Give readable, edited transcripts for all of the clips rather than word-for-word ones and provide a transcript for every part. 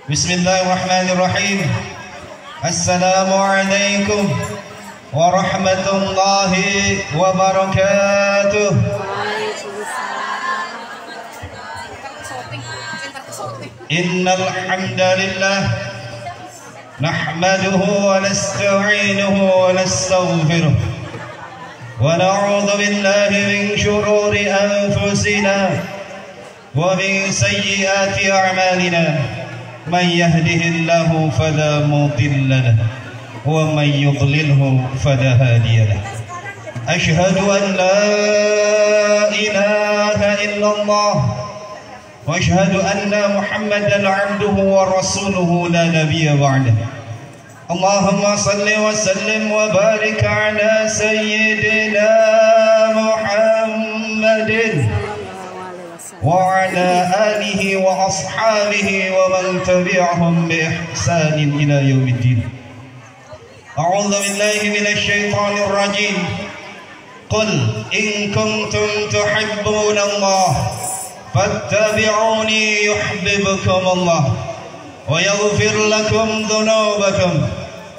Bismillahirrahmanirrahim. Assalamualaikum warahmatullahi wabarakatuh. Innal hamdalillah nahmaduhu wa nasta'inuhu wa nastaghfiruh wa na'udzu billahi min shururi anfusina wa min sayyiati a'malina. من يهده الله فلا مضل له ومن يضلله فلا هادي له أشهد أن لا إله إلا الله وأشهد أن محمدا عبده ورسوله لا نبي بعده اللهم صل وسلم وبارك على سيدنا محمد وعلى آله وأصحابه ومن تبعهم بإحسان إلى يوم الدين. أعوذ بالله من الشيطان الرجيم. قل إن كنتم تحبون الله فاتبعوني يحببكم الله ويغفر لكم ذنوبكم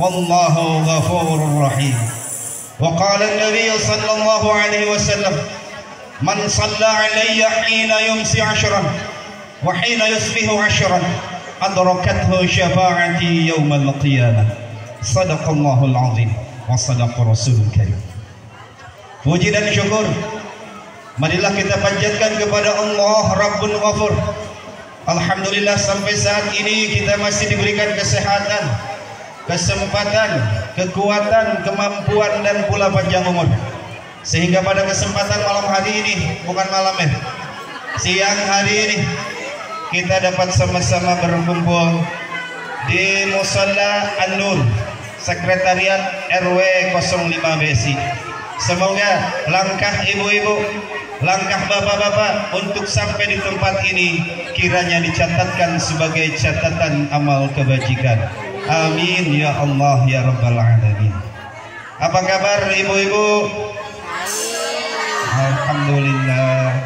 والله غفور رحيم. وقال النبي صلى الله عليه وسلم من صلى علي حين يمسي عشرا وحين يصبح عشرا أدركته شفاعتي يوم القيامة. صدق الله العظيم وصدق رسول الكريم. Puji dan syukur marilah kita panjatkan kepada Allah Rabbul Ghafur. Alhamdulillah sampai saat ini kita masih diberikan kesehatan, kesempatan, kekuatan, kemampuan dan pula panjang umur. Sehingga pada kesempatan malam hari ini, bukan malam ya, siang hari ini kita dapat sama-sama berkumpul di Musalla An-Nur, Sekretariat RW 05 Besi. Semoga langkah ibu-ibu, langkah bapak-bapak untuk sampai di tempat ini kiranya dicatatkan sebagai catatan amal kebajikan. Amin ya Allah ya Rabbal Alamin. Apa kabar ibu-ibu? Alhamdulillah.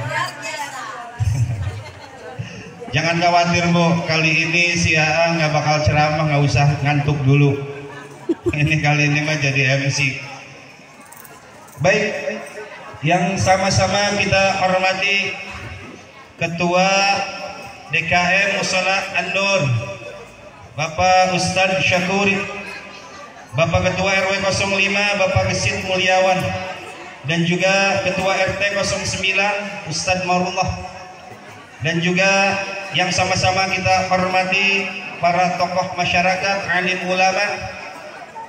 Jangan khawatir Bu, kali ini si Aa nggak bakal ceramah, nggak usah ngantuk dulu. Ini kali ini mah jadi MC. Baik, yang sama-sama kita hormati Ketua DKM Musalla An-Nur Bapak Ustadz Syakuri, Bapak Ketua RW 05 Bapak Gesit Mulyawan, dan juga Ketua RT 09 Ustadz Marullah, dan juga yang sama-sama kita hormati para tokoh masyarakat, alim ulama,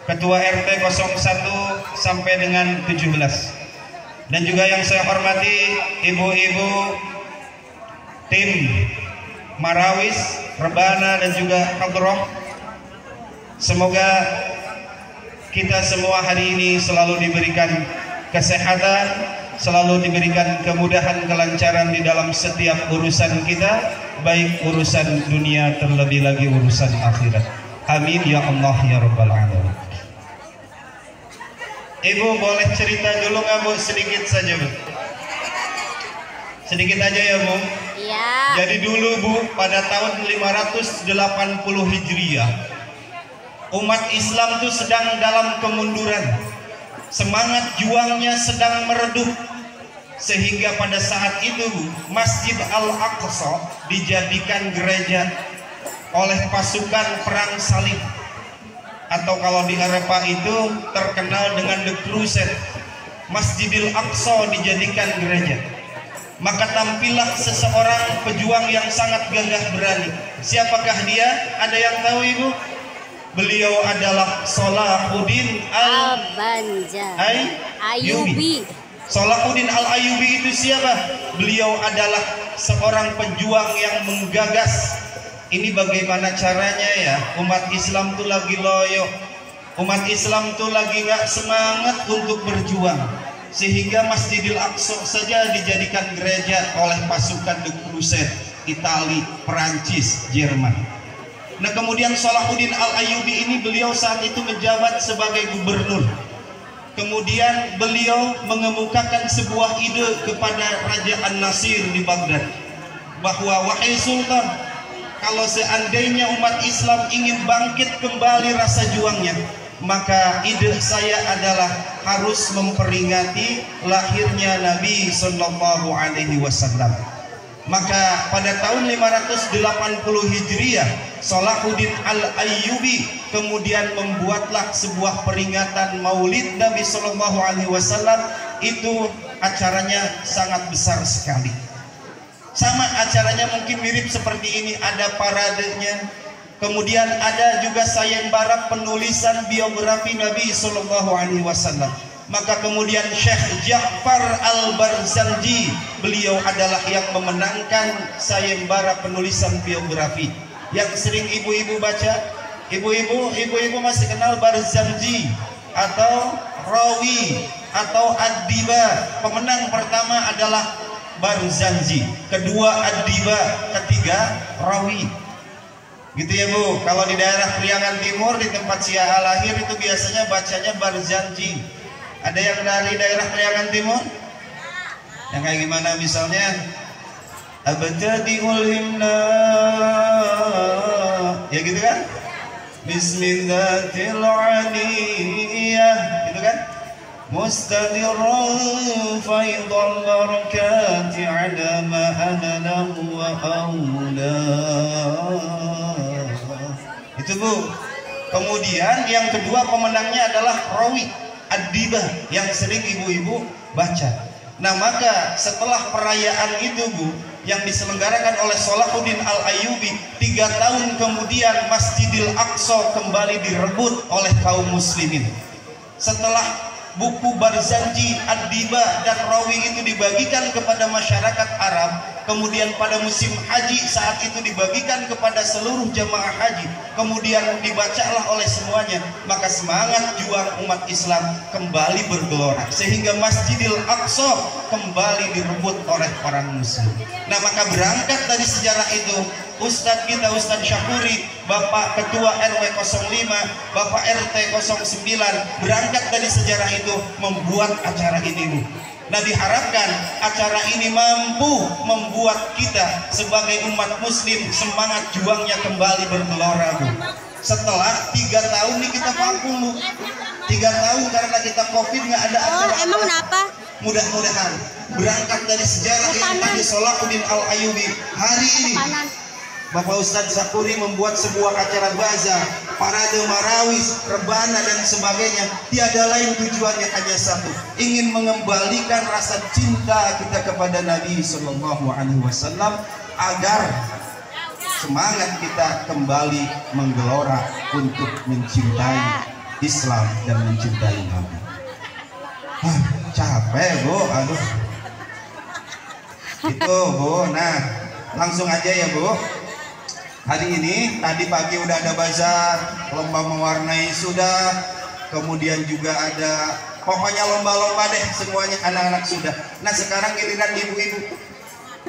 Ketua RT 01 sampai dengan 17, dan juga yang saya hormati ibu-ibu tim Marawis, Rebana dan juga Hadroh. Semoga kita semua hari ini selalu diberikan kesehatan, selalu diberikan kemudahan, kelancaran di dalam setiap urusan kita, baik urusan dunia terlebih lagi urusan akhirat. Amin ya Allah ya Rabbal Alamin. Ibu boleh cerita dulu nggak Bu? Sedikit saja Bu. Sedikit aja ya Bu. Iya. Jadi dulu Bu, pada tahun 580 Hijriah, umat Islam itu sedang dalam kemunduran. Semangat juangnya sedang meredup, sehingga pada saat itu Masjid Al-Aqsa dijadikan gereja oleh pasukan perang salib, atau kalau di Eropa itu terkenal dengan The Crusade. Masjidil Aqsa dijadikan gereja. Maka tampillah seseorang pejuang yang sangat gagah berani. Siapakah dia? Ada yang tahu Ibu? Beliau adalah Salahuddin Al-Ayyubi. Salahuddin Al-Ayyubi itu siapa? Beliau adalah seorang pejuang yang menggagas. Ini bagaimana caranya ya? Umat Islam tuh lagi loyo, umat Islam tuh lagi gak semangat untuk berjuang, sehingga Masjidil Aqsa saja dijadikan gereja oleh pasukan The Crusade, Itali, Perancis, Jerman. Nah kemudian Salahuddin Al-Ayyubi ini beliau saat itu menjabat sebagai gubernur. Kemudian beliau mengemukakan sebuah ide kepada Raja An-Nasir di Baghdad, bahwa wahai Sultan, kalau seandainya umat Islam ingin bangkit kembali rasa juangnya, maka ide saya adalah harus memperingati lahirnya Nabi Sallallahu Alaihi Wasallam. Maka pada tahun 580 Hijriah, Salahuddin Al-Ayyubi kemudian membuatlah sebuah peringatan Maulid Nabi Sallallahu Alaihi Wasallam. Itu acaranya sangat besar sekali. Sama acaranya mungkin mirip seperti ini, ada paradenya. Kemudian ada juga sayembara penulisan biografi Nabi Sallallahu Alaihi Wasallam. Maka kemudian Syekh Ja'far Al-Barzanji, beliau adalah yang memenangkan sayembara penulisan biografi. Yang sering ibu-ibu baca, ibu-ibu masih kenal Barzanji atau Rawi atau Ad-Diba. Pemenang pertama adalah Barzanji, kedua Ad-Diba, ketiga Rawi. Gitu ya Bu. Kalau di daerah Priangan Timur di tempat Syekh lahir itu biasanya bacanya Barzanji. Ada yang dari daerah Priangan Timur? Yang kayak gimana misalnya? Abtadi'ul himna, ya gitu kan? Bismillahirrahmanirrahim, gitu kan? Mustadirun faidul barakati ala ma ana lahu wa aula. Itu Bu. Kemudian yang kedua pemenangnya adalah Rawi Ad-Diba yang sering ibu-ibu baca. Nah maka setelah perayaan itu Bu, yang diselenggarakan oleh Salahuddin Al-Ayyubi, 3 tahun kemudian Masjidil Aqsa kembali direbut oleh kaum muslimin. Setelah buku Barzanji, Ad-Diba dan Rawi itu dibagikan kepada masyarakat Arab, kemudian pada musim haji saat itu dibagikan kepada seluruh jamaah haji, kemudian dibacalah oleh semuanya, maka semangat juang umat Islam kembali bergelora sehingga Masjidil Aqsa kembali direbut oleh orang muslim. Nah maka berangkat dari sejarah itu Ustadz kita, Ustadz Syakuri, Bapak Ketua RW 05, Bapak RT 09, berangkat dari sejarah itu membuat acara ini Bu. Nah diharapkan acara ini mampu membuat kita sebagai umat muslim semangat juangnya kembali bergelora Bu. Setelah 3 tahun nih kita vakum Bu, 3 tahun karena kita COVID nggak ada acara. Emang kenapa? Mudah-mudahan berangkat dari sejarah yang tadi Salahuddin Al-Ayyubi, hari ini Bapak Ustadz Syakuri membuat sebuah acara bazar, parade marawis, rebana dan sebagainya. Tiada lain tujuannya hanya satu, ingin mengembalikan rasa cinta kita kepada Nabi Sallallahu Alaihi Wasallam agar semangat kita kembali menggelora untuk mencintai Islam dan mencintai Nabi. Capek Bu, aduh. Itu Bu. Nah langsung aja ya Bu. Hari ini tadi pagi udah ada bazar, lomba mewarnai sudah, kemudian juga ada pokoknya lomba-lomba deh semuanya anak-anak sudah. Nah sekarang giliran ibu-ibu,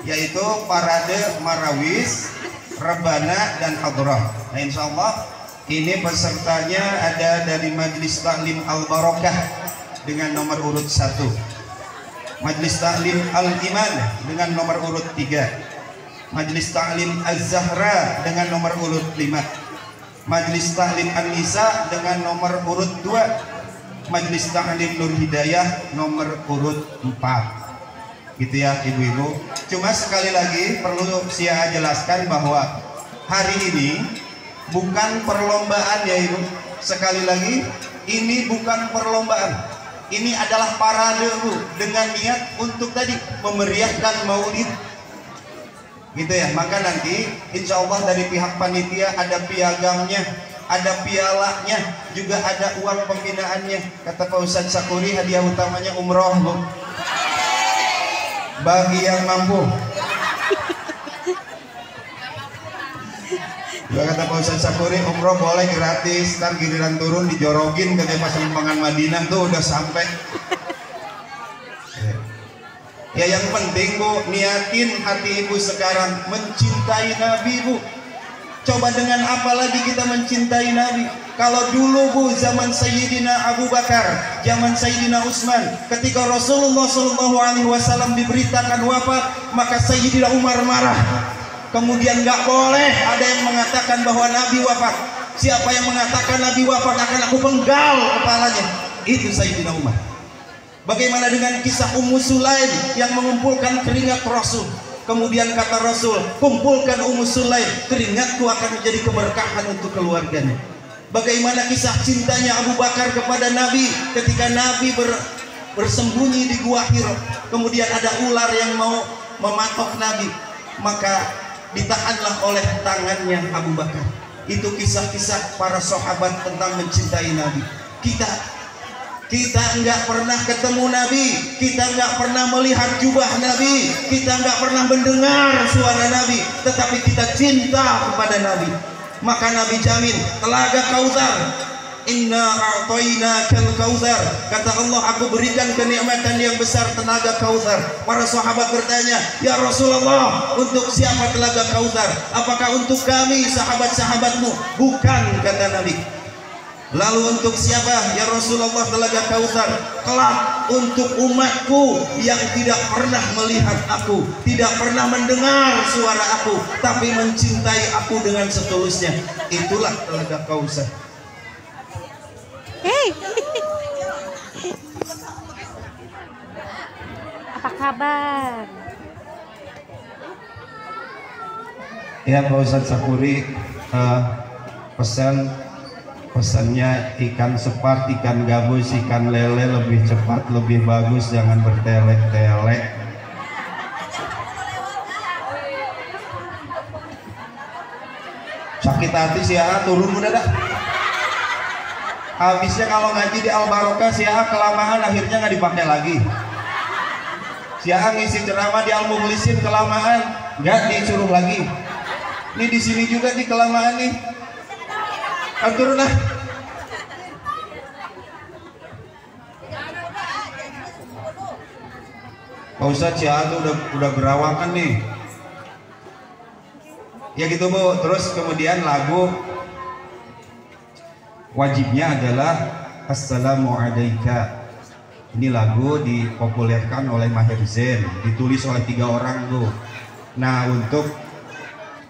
yaitu parade marawis, rebana dan hadrah. Nah insya Allah ini pesertanya ada dari Majelis Taklim Al-Barakah dengan nomor urut 1, Majelis Taklim Al-Iman dengan nomor urut 3, Majelis Ta'lim Az-Zahra dengan nomor urut 5, Majelis Ta'lim An-Nisa dengan nomor urut 2, Majelis Ta'lim Nur Hidayah nomor urut 4. Gitu ya ibu-ibu. Cuma sekali lagi perlu saya jelaskan bahwa hari ini bukan perlombaan ya ibu. Sekali lagi ini bukan perlombaan. Ini adalah parade Bu, dengan niat untuk tadi memeriahkan Maulid. Gitu ya, maka nanti insya Allah dari pihak panitia ada piagamnya, ada pialanya, juga ada uang pembinaannya. Kata Pak Ustadz Syakuri hadiah utamanya umroh Bu, bagi yang mampu. Juga kata Pak Ustadz Syakuri umroh boleh gratis, ntar giliran turun dijorogin katanya pas Lembangan Madinah tuh udah sampai. Ya yang penting Bu, niatin hati ibu sekarang mencintai Nabi Bu. Coba dengan apa lagi kita mencintai Nabi? Kalau dulu Bu, zaman Sayyidina Abu Bakar, zaman Sayyidina Utsman, ketika Rasulullah SAW diberitakan wafat, maka Sayyidina Umar marah. Kemudian nggak boleh ada yang mengatakan bahwa Nabi wafat. Siapa yang mengatakan Nabi wafat akan aku penggal kepalanya. Itu Sayyidina Umar. Bagaimana dengan kisah Ummu Sulaim yang mengumpulkan keringat Rasul? Kemudian kata Rasul, kumpulkan Ummu Sulaim, keringatku akan menjadi keberkahan untuk keluarganya. Bagaimana kisah cintanya Abu Bakar kepada Nabi ketika Nabi bersembunyi di Gua Hira. Kemudian ada ular yang mau mematok Nabi, maka ditahanlah oleh tangannya Abu Bakar. Itu kisah-kisah para sahabat tentang mencintai Nabi. Kita enggak pernah ketemu Nabi, kita enggak pernah melihat jubah Nabi, kita enggak pernah mendengar suara Nabi, tetapi kita cinta kepada Nabi. Maka Nabi jamin telaga Kautsar, inna a'tainakal kautsar. Kata Allah, aku berikan kenikmatan yang besar, telaga Kautsar. Para sahabat bertanya, ya Rasulullah, untuk siapa telaga Kautsar? Apakah untuk kami sahabat-sahabatmu? Bukan, kata Nabi. Lalu untuk siapa ya Rasulullah telaga Kautsar? Kelak untuk umatku yang tidak pernah melihat aku, tidak pernah mendengar suara aku, tapi mencintai aku dengan setulusnya. Itulah telaga Kautsar. Hei, apa kabar? Ya Pak Ustadz Sakuri, pesannya ikan sepat, ikan gabus, ikan lele lebih cepat, lebih bagus, jangan bertele-tele. Sakit hati sih ya, turun udah dah. Habisnya kalau ngaji di Al Barokah si kelamaan, akhirnya nggak dipakai lagi. Si ngisi ceramah di Al Mukhlisin kelamaan, nggak disuruh lagi. Ini di sini juga di kelamaan nih. Turun lah. Pak Ustadz Cihan udah berawakan nih. Ya gitu Bu. Terus kemudian lagu wajibnya adalah Assalamu Alayka. Ini lagu dipopulerkan oleh Maher Zain, ditulis oleh 3 orang Bu. Nah, untuk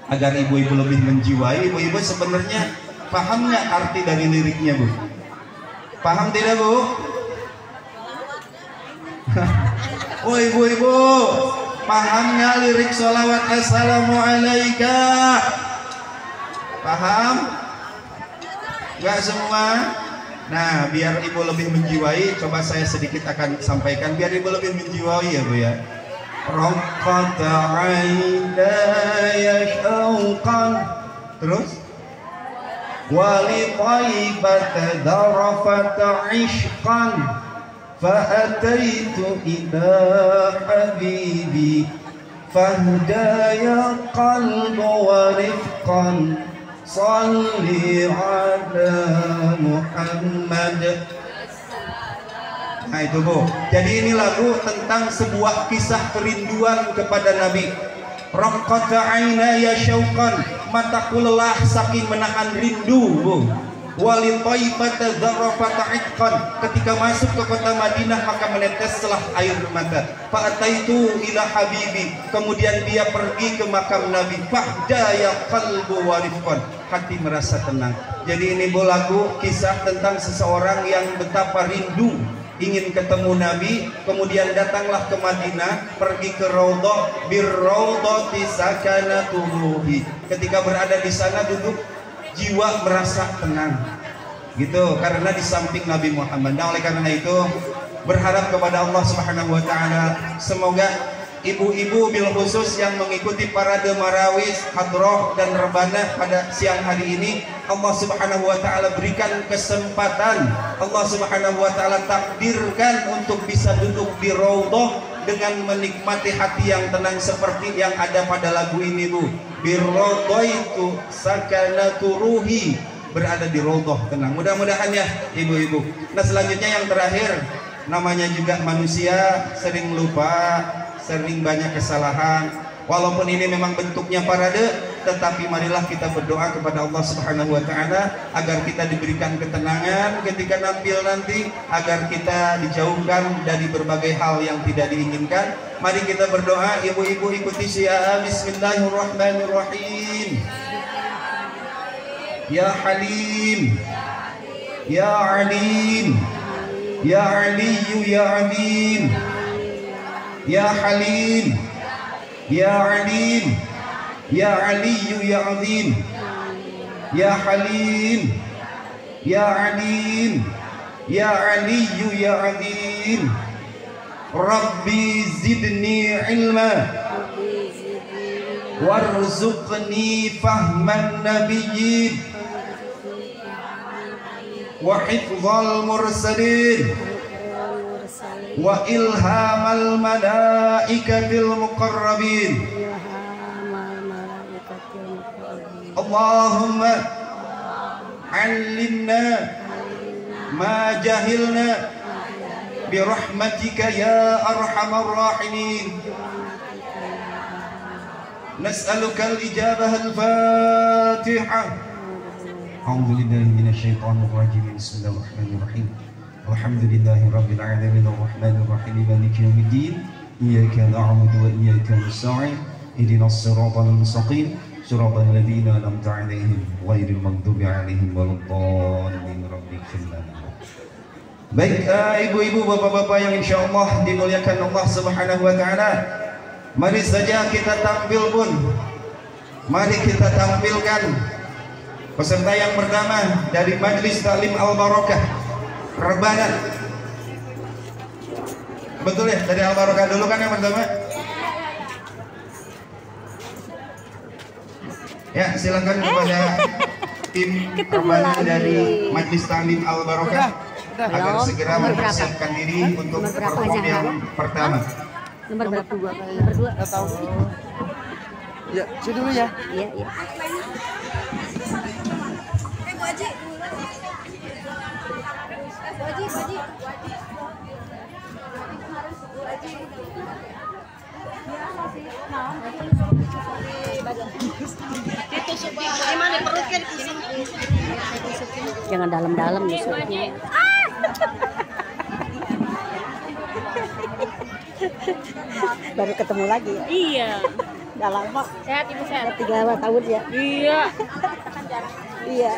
agar ibu-ibu lebih menjiwai, ibu-ibu sebenarnya paham nggak arti dari liriknya Bu? Paham tidak Bu? Oh ibu-ibu, paham nggak lirik sholawat Assalamu Alayka? Paham? Nggak semua? Nah, biar ibu lebih menjiwai, coba saya sedikit akan sampaikan biar ibu lebih menjiwai ya Bu ya. Raqqata 'ainaya syauqan. Terus wali taibata darafata ishqan fa'ataitu ila habibi fahdaya qalbu wa rifqan salli ala Muhammad. Nah itu Bu, jadi ini lagu tentang sebuah kisah kerinduan kepada Nabi. Raqqata 'ainaya syauqan, mataku lelah saking menahan rindu Bu. Walil taibata dzarafata itqan, ketika masuk ke kota Madinah maka meneteslah air mata. Fa'ataitu ila habibi, kemudian dia pergi ke makam Nabi. Fahdaya qalbu wa rifqan, hati merasa tenang. Jadi ini Bu lagu kisah tentang seseorang yang betapa rindu ingin ketemu Nabi, kemudian datanglah ke Madinah, pergi ke Raudhah, birraudhati sakanatuhi. Ketika berada di sana duduk, jiwa merasa tenang, gitu, karena di samping Nabi Muhammad. Nah, oleh karena itu berharap kepada Allah Subhanahu Wa Taala, semoga ibu-ibu bil khusus yang mengikuti parade marawis, hadroh dan rebana pada siang hari ini, Allah Subhanahu Wa Taala berikan kesempatan, Allah Subhanahu Wa Taala takdirkan untuk bisa duduk di Raudhah dengan menikmati hati yang tenang seperti yang ada pada lagu ini Bu. Birraudhaitu sakanatu ruhi, berada di Raudhah tenang. Mudah-mudahan ya ibu-ibu. Nah selanjutnya yang terakhir, namanya juga manusia sering lupa, sering banyak kesalahan. Walaupun ini memang bentuknya parade, tetapi marilah kita berdoa kepada Allah Subhanahu wa taala agar kita diberikan ketenangan ketika nampil nanti, agar kita dijauhkan dari berbagai hal yang tidak diinginkan. Mari kita berdoa, ibu-ibu ikuti saya. Bismillahirrahmanirrahim. Ya Halim, Ya Alim, Ya Aliyu, Ya Alim, Ya Halim, Ya Alim, Ya Aliyu, Ya Azim, Ya Halim, Ya Alim, Ya Aliyu, Ya Azim. Rabbi zidni ilma warzuqni fahman nabiyyin wa hifdzal mursalin wa ilhamal malaikatil muqarrabin. Allahumma allimna ma jahilna birahmatika ya arhamar rahimin. Nas'aluka al-ijabah al-Fatihah. A'udzu billahi minasy syaithanir rajim. Bismillahirrahmanirrahim. Alhamdulillahi rabbil alamin arrahmanir rahim maliki yaumiddin. Iyyaka na'budu wa iyyaka nasta'in. Ihdinas siratal mustaqim. Siratal ladzina an'amta 'alaihim ghairil maghdubi 'alaihim waladdallin. Rabbighfir lana. Baik, ibu-ibu, bapak-bapak yang insyaallah dimuliakan Allah Subhanahu wa taala, mari saja kita tampil pun. Mari kita tampilkan peserta yang pertama dari Majelis Taklim Al-Barakah Rebanan. Betul ya, dari Al-Barakah dulu kan yang pertama? Ya, silakan kepada tim Rebanan dari Majelis Taklim Al-Barakah agar segera mempersiapkan diri untuk perform yang pertama. Nomor berapa? Nomor 2. Enggak tahu. Ya, cuci dulu ya. Iya, iya. Bu Haji. Bu Haji. Jangan dalam-dalam nusuknya. Baru ketemu lagi ya? Iya. Udah lama. Sehat ibu sehat. 3 tahun ya? Iya. Iya.